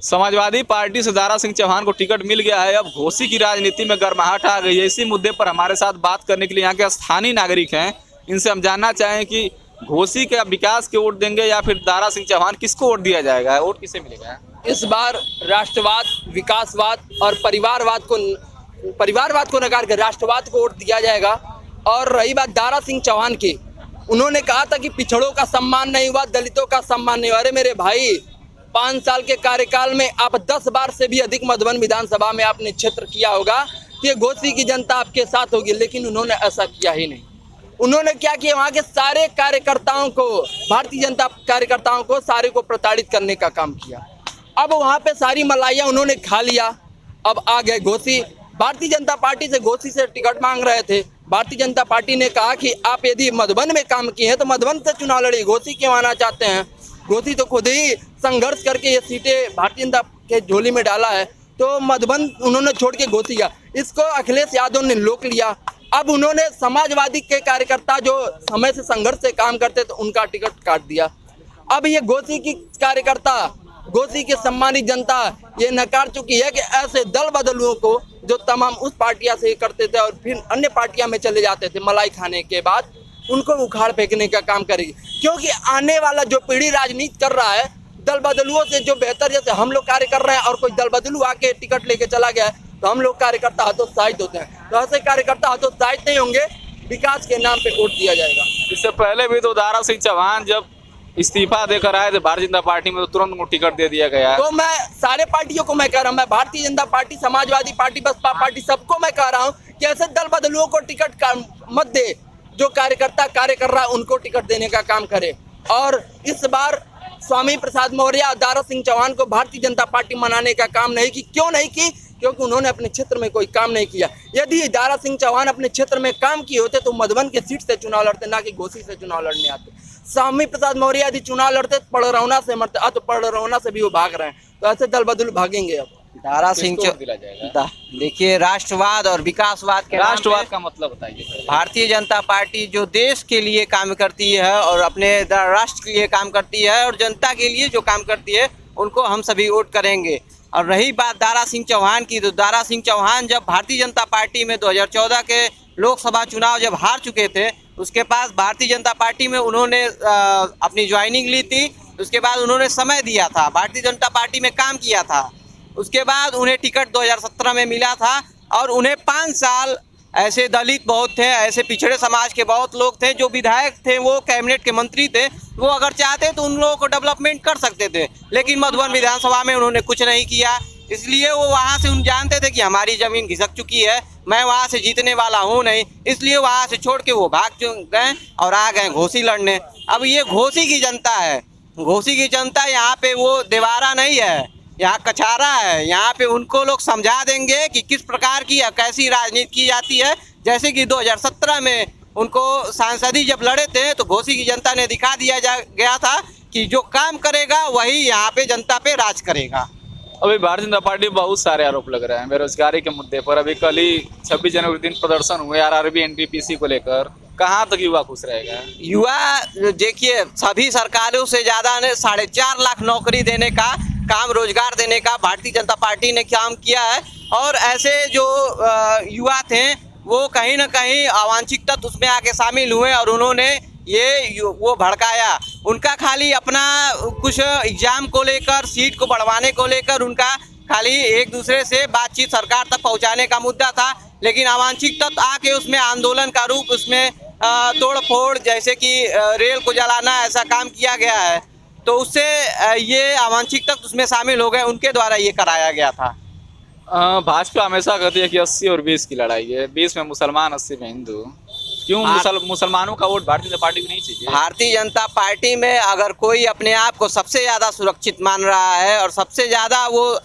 Samajwadi party से दारा सिंह चौहान को ticket मिल गया है। अब घोसी की राजनीति में गर्माहट आ गई है। इसी मुद्दे पर हमारे साथ बात करने के लिए यहाँ के स्थानीय नागरिक हैं। इनसे हम जानना चाहें कि घोसी के विकास के वोट देंगे या फिर दारा सिंह चौहान, किसको वोट दिया जाएगा, वोट किसे मिलेगा? इस बार राष्ट्रवाद, विकासवाद और परिवारवाद को नकार कर राष्ट्रवाद को वोट दिया जाएगा। और रही बात दारा सिंह चौहान की, उन्होंने कहा था कि पिछड़ों का सम्मान नहीं हुआ, दलितों का सम्मान नहीं हुआ। अरे मेरे भाई, 5 साल के कार्यकाल में आप 10 बार से भी अधिक मधुबन विधानसभा में आपने क्षेत्र किया होगा कि घोसी की जनता आपके साथ होगी, लेकिन उन्होंने ऐसा किया ही नहीं। उन्होंने क्या किया, वहाँ के सारे कार्यकर्ताओं को, भारतीय जनता कार्यकर्ताओं को सारे को प्रताड़ित करने का काम किया। अब वहाँ पे सारी मलाइयाँ उन्होंने खा लिया। अब आ गए घोसी। भारतीय जनता पार्टी से घोसी से टिकट मांग रहे थे। भारतीय जनता पार्टी ने कहा कि आप यदि मधुबन में काम किए हैं तो मधुबन से चुनाव लड़िए, घोसी क्यों आना चाहते हैं? घोसी तो खुद ही संघर्ष करके ये सीटें भारतीय जनता के झोली में डाला है, तो मधुबन उन्होंने छोड़ के घोसी गया। इसको अखिलेश यादव ने लोक लिया। अब उन्होंने समाजवादी के कार्यकर्ता जो समय से संघर्ष से काम करते तो उनका टिकट काट दिया। अब ये घोसी की कार्यकर्ता, घोसी की सम्मानित जनता ये नकार चुकी है कि ऐसे दल बदलुओं को जो तमाम उस पार्टियां से करते थे और फिर अन्य पार्टियां में चले जाते थे मलाई खाने के बाद, उनको उखाड़ फेंकने का काम करेगी। क्योंकि आने वाला जो पीढ़ी राजनीति कर रहा है, दल बदलुओं से जो बेहतर, जैसे हम लोग कार्य कर रहे हैं और कोई दल बदलू आके टिकट लेके चला गया है तो हम लोग कार्यकर्ता हतोत्साहित होते हैं। तो ऐसे कार्यकर्ता हतोत्साहित नहीं होंगे, विकास के नाम पे वोट दिया जाएगा। इससे पहले भी तो दारा सिंह चौहान जब इस्तीफा देकर आए थे भारतीय जनता पार्टी में, तो तुरंत उनको टिकट दे दिया गया। तो मैं सारे पार्टियों को मैं कह रहा हूँ, मैं Bharatiya Janata party, Samajwadi party, Baspa party, सबको मैं कह रहा हूँ कि ऐसे दल बदलुओं को टिकट मत दे। जो कार्यकर्ता कार्य कर रहा है उनको टिकट देने का काम करे। और इस बार स्वामी प्रसाद मौर्य, दारा सिंह चौहान को भारतीय जनता पार्टी मनाने का काम नहीं की। क्यों नहीं की? क्योंकि उन्होंने अपने क्षेत्र में कोई काम नहीं किया। यदि दारा सिंह चौहान अपने क्षेत्र में काम किए होते तो मधुबन के सीट से चुनाव लड़ते, ना कि घोसी से चुनाव लड़ने आते। स्वामी प्रसाद मौर्य यदि चुनाव लड़ते तो पड़रौना से मरते, तो पड़रौना से भी वो भाग रहे हैं। तो ऐसे दल बदलू भागेंगे। अब दारा सिंह देखिए, राष्ट्रवाद और विकासवाद के, राष्ट्रवाद का मतलब बताइए। भारतीय जनता पार्टी जो देश के लिए काम करती है और अपने राष्ट्र के लिए काम करती है और जनता के लिए जो काम करती है, उनको हम सभी वोट करेंगे। और रही बात दारा सिंह चौहान की, तो दारा सिंह चौहान जब भारतीय जनता पार्टी में 2014 के लोकसभा चुनाव जब हार चुके थे, उसके पास भारतीय जनता पार्टी में उन्होंने अपनी ज्वाइनिंग ली थी। उसके बाद उन्होंने समय दिया था, भारतीय जनता पार्टी में काम किया था। उसके बाद उन्हें टिकट 2017 में मिला था और उन्हें 5 साल, ऐसे दलित बहुत थे, ऐसे पिछड़े समाज के बहुत लोग थे जो विधायक थे, वो कैबिनेट के मंत्री थे, वो अगर चाहते तो उन लोगों को डेवलपमेंट कर सकते थे। लेकिन मधुबन विधानसभा में उन्होंने कुछ नहीं किया। इसलिए वो वहाँ से, उन जानते थे कि हमारी ज़मीन घिसक चुकी है, मैं वहाँ से जीतने वाला हूँ नहीं, इसलिए वहाँ से छोड़ के वो भाग गए और आ गए घोसी लड़ने। अब ये घोसी की जनता है, घोसी की जनता यहाँ पे वो देवारा नहीं है, यहाँ कछारा है। यहाँ पे उनको लोग समझा देंगे कि किस प्रकार की कैसी राजनीति की जाती है। जैसे कि 2017 में उनको सांसदी जब लड़े थे तो घोसी की जनता ने दिखा दिया गया था कि जो काम करेगा वही यहाँ पे जनता पे राज करेगा। अभी भारतीय जनता पार्टी बहुत सारे आरोप लग रहे हैं बेरोजगारी के मुद्दे पर। अभी कल ही 26 जनवरी दिन प्रदर्शन हुए आरआरबी एनटीपीसी को लेकर। कहाँ तक युवा खुश रहेगा? युवा देखिए, सभी सरकारों से ज़्यादा ने 4.5 लाख नौकरी देने का काम, रोजगार देने का भारतीय जनता पार्टी ने काम किया है। और ऐसे जो युवा थे वो कहीं ना कहीं अवांछित तत्व उसमें आके शामिल हुए और उन्होंने वो भड़काया। उनका खाली अपना कुछ एग्जाम को लेकर, सीट को बढ़वाने को लेकर उनका खाली एक दूसरे से बातचीत सरकार तक पहुंचाने का मुद्दा था। लेकिन अवांछित तत्व आके उसमें आंदोलन का रूप, उसमें तोड़ फोड़, जैसे कि रेल को जलाना, ऐसा काम किया गया है। तो उससे ये अवांछित तत्व उसमें शामिल हो गए, उनके द्वारा ये कराया गया था। भाजपा हमेशा कहती है कि 80 और 20 की लड़ाई है, 20 में मुसलमान, 80 में हिंदू। क्यों मुसलमानों का वोट भारतीय जनता पार्टी को नहीं चाहिए? भारतीय जनता पार्टी में अगर कोई अपने आप को सबसे ज़्यादा सुरक्षित मान रहा है और सबसे ज़्यादा वो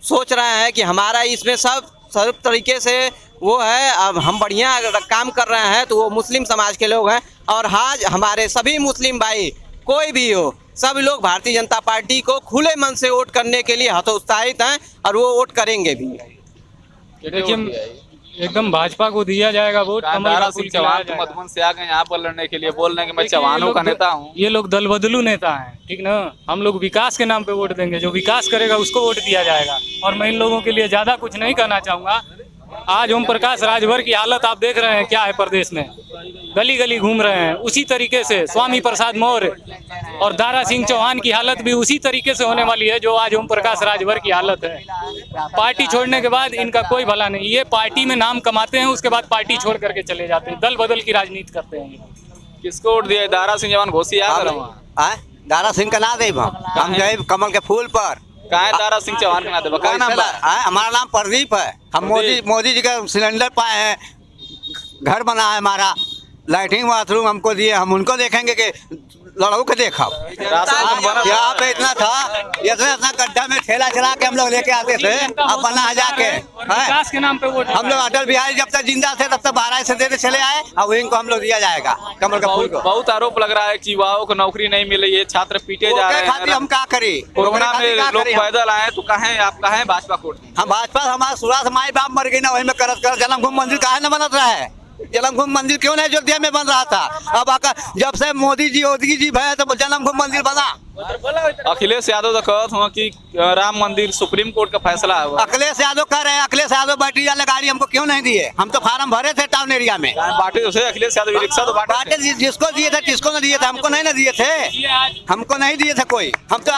सोच रहे हैं कि हमारा इसमें सब तरीके से वो है, अब हम बढ़िया काम कर रहे हैं, तो वो मुस्लिम समाज के लोग हैं। और आज हमारे सभी मुस्लिम भाई, कोई भी हो, सब लोग भारतीय जनता पार्टी को खुले मन से वोट करने के लिए हतोत्साहित हैं और वो वोट करेंगे भी। एकदम भाजपा को दिया जाएगा वोट। कमल का दारा फूल सिंह खिलाया चौहान तो जाएगा। मधुबन से आ गए यहाँ पर लड़ने के लिए, बोल रहे हैं कि मैं देखिए, चौहानों का नेता हूँ। ये लोग दल बदलू नेता हैं, ठीक ना। हम लोग विकास के नाम पे वोट देंगे, जो विकास करेगा उसको वोट दिया जाएगा। और मैं इन लोगों के लिए ज्यादा कुछ नहीं कहना चाहूंगा। आज ओम प्रकाश राजभर की हालत आप देख रहे हैं क्या है प्रदेश में, गली गली घूम रहे हैं। उसी तरीके से स्वामी प्रसाद मौर्य और दारा सिंह चौहान की हालत भी उसी तरीके से होने वाली है जो आज ओम प्रकाश राजभर की हालत है। पार्टी छोड़ने के बाद इनका कोई भला नहीं, ये पार्टी में नाम कमाते हैं, उसके बाद पार्टी छोड़ करके चले जाते हैं, दल बदल की राजनीति करते हैं। किसको वोट दिया? दारा सिंह चौहान घोसी आ गए वहाँ। दारा सिंह का ना दे हम गए कमल के फूल पर। कहाँ है दारा सिंह चौहान का नाते? क्या नाम बा? हमारा नाम प्रदीप है। हम मोदी जी का सिलेंडर पाए हैं, घर बना है हमारा, लैट्रिन बाथरूम हमको दिए। हम उनको देखेंगे कि लड़ाऊ के देखा यहाँ पे इतना था, इतना गड्ढा में ठेला चला के हम लोग लेके आते थे। अब बना जाके विकास के नाम पे वोट हम लोग अटल बिहारी जब तक जिंदा थे तब तक 12 से देते चले आए। अब इनको हम लोग दिया जाएगा कमल का फूल को। बहुत आरोप लग रहा है कि युवाओं को नौकरी नहीं मिल रही है, छात्र पीटे जा रहे खातिर हैं। हम क्या करें? कोरोना में लोग पैदल आए तो कहें आप कहें भाजपा कोर्ट? हम भाजपा, हमारा शुरुआत हमारे बाप मर गई ना, वही में करत कर जन्मभूमि मंदिर काहे न बनत रहा है? जन्मभूमि मंदिर क्यों नहीं अयोध्या में बन रहा था? अब आकर जब से मोदी जी भय तो जन्मभूमि मंदिर बना। अखिलेश यादव तो कहत हुआ कि राम मंदिर सुप्रीम कोर्ट का फैसला है। अखिलेश यादव कह रहे हैं, अखिलेश यादव बैटरी वाले गाड़ी हमको क्यों नहीं दिए? हम तो फार्म भरे थे टाउन एरिया में। बांटे तो थे अखिलेश यादव, रिक्शा तो बांटे थे। जिसको दिए थे किसको नहीं दिए थे? हमको नहीं ना दिए थे, हमको नहीं दिए थे कोई। हम तो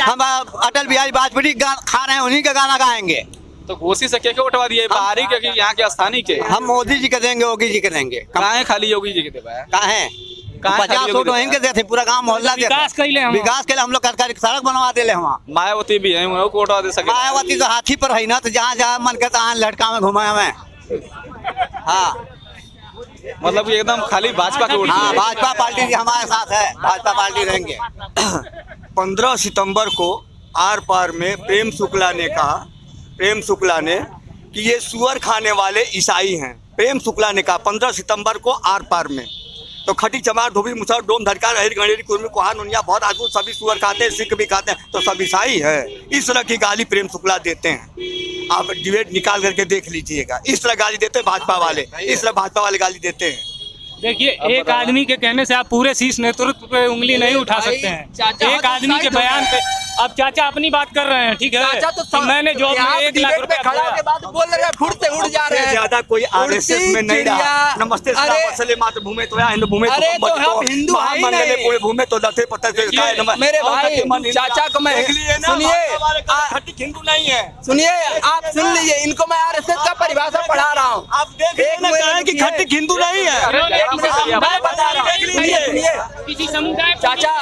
हम अटल बिहारी वाजपेयी खा रहे हैं, उन्हीं का गाना गाएंगे। तो घोसी से क्या उठवा दिए? बाहरी के कि यहाँ के स्थानीय के? हम मोदी जी के देंगे, योगी जी के देंगे। कहाँ खाली योगी जी के देवा? कहाँ है? 50 वोट वहीं देते, पूरा गांव मोहल्ला देते। विकास के लिए हम लोग सड़क बनवा दे वहाँ। मायावती भी है, उनको को उठवा दे सके? मायावती तो हाथी पर है ना, तो जहाँ जहाँ मन करता है लड़का में घुमाए हमें। हाँ, मतलब एकदम खाली भाजपा के वोट? हाँ, भाजपा पार्टी हमारे साथ है, भाजपा पार्टी रहेंगे। 15 सितंबर को आर पार में प्रेम शुक्ला ने कि ये सुअर खाने वाले ईसाई हैं। प्रेम शुक्ला ने कहा 15 सितंबर को आर पार में। तो खटी चमार धोबी मुसर डोम धड़का रहेरी गणेरी कुर्मी कोहा नुनिया बहुत आजू सभी सुअर खाते हैं, सिख भी खाते हैं, तो सब ईसाई है। इस तरह की गाली प्रेम शुक्ला देते हैं। आप डिबेट निकाल करके देख लीजिएगा, इस तरह गाली देते हैं भाजपा वाले, इस तरह भाजपा वाले गाली देते हैं। देखिए, एक आदमी के कहने से आप पूरे शीर्ष नेतृत्व पे उंगली नहीं उठा सकते हैं। एक आदमी के बयान पे अब चाचा अपनी बात कर रहे हैं, ठीक है? तो मैंने जो 1 लाख रुपया खड़ा के बाद बोल रहे हैं, फुट से उड़ जा रहे हैं। ज्यादा कोई आरएसएस में नहीं रहा। नमस्ते वसले मातृभूमि तो या हिंदू भूमि अरे तो हम हिंदू है ही नहीं। पूरे भूमि तो दथे पत्थर से मेरे भाई चाचा को मैं सुनिए, हिंदू नहीं है। सुनिए, आप सुन लीजिए, इनको मैं आरएसएस का परिभाषा पढ़ा रहा हूँ। आप देख रहे कि खट्टिक हिंदू नहीं है। मैं बता रहा हूँ, सुनिए किसी समुदाय चाचा,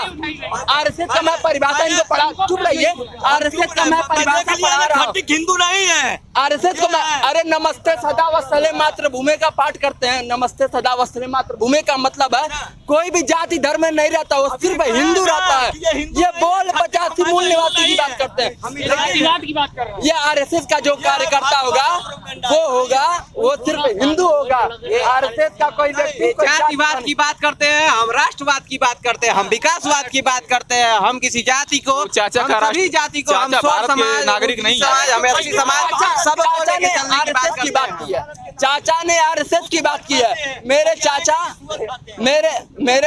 आरएसएस का मैं परिभाषा इनको पढ़ा, चुप रहिए। आरएसएस का मैं परिभाषा पढ़ा रहा हूँ। हिंदू नहीं है आरएसएस को मैं, अरे नमस्ते सदा वत्सले मातृभूमि का पाठ करते हैं। नमस्ते सदा वत्सले मातृभूमि का मतलब है कोई भी जाति धर्म में नहीं रहता, वो सिर्फ हिंदू रहता है। ये बोल 85 मूल निवासी की बात करते हैं। जातिवाद की बात कर रहे हैं। ये आरएसएस का जो कार्यकर्ता होगा वो सिर्फ हिंदू होगा। आरएसएस का कोई व्यक्ति जातिवाद की बात करते हैं, हम राष्ट्रवाद की बात करते हैं, हम विकासवाद की बात करते हैं। हम किसी जाति को, चाचा हम का सभी जाति को, हम चाचा भारत के समाज, नागरिक नहीं है। समाज, हमें अपनी समाज सब चाचा ने आरएसएस की बात की है। चाचा ने आरएसएस की बात की है। मेरे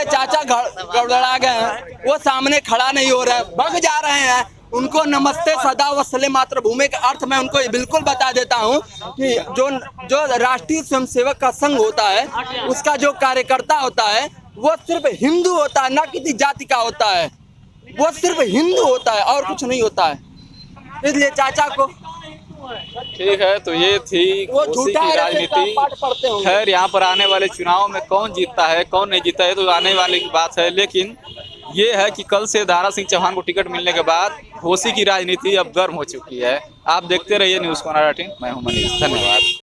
चाचा गड़बड़ा गए हैं, वो सामने खड़ा नहीं हो रहे हैं, भग जा रहे हैं। उनको नमस्ते सदा वत्सले मातृभूमि का अर्थ मैं उनको बिल्कुल बता देता हूँ कि जो राष्ट्रीय स्वयंसेवक का संघ होता है, उसका जो कार्यकर्ता होता है वो सिर्फ हिंदू होता है, ना किसी जाति का होता है। वो सिर्फ हिंदू होता है और कुछ नहीं होता है। इसलिए चाचा को ठीक है। तो ये थी वो घोसी झूठा की है, राजनीति। पाठ पढ़ते होंगे। खैर, यहाँ पर आने वाले चुनाव में कौन जीतता है कौन नहीं जीतता है तो आने वाले की बात है। लेकिन ये है कि कल से दारा सिंह चौहान को टिकट मिलने के बाद घोसी की राजनीति अब गर्म हो चुकी है। आप देखते रहिए न्यूज़ कॉर्नर 18। मैं हूं मनीष, धन्यवाद।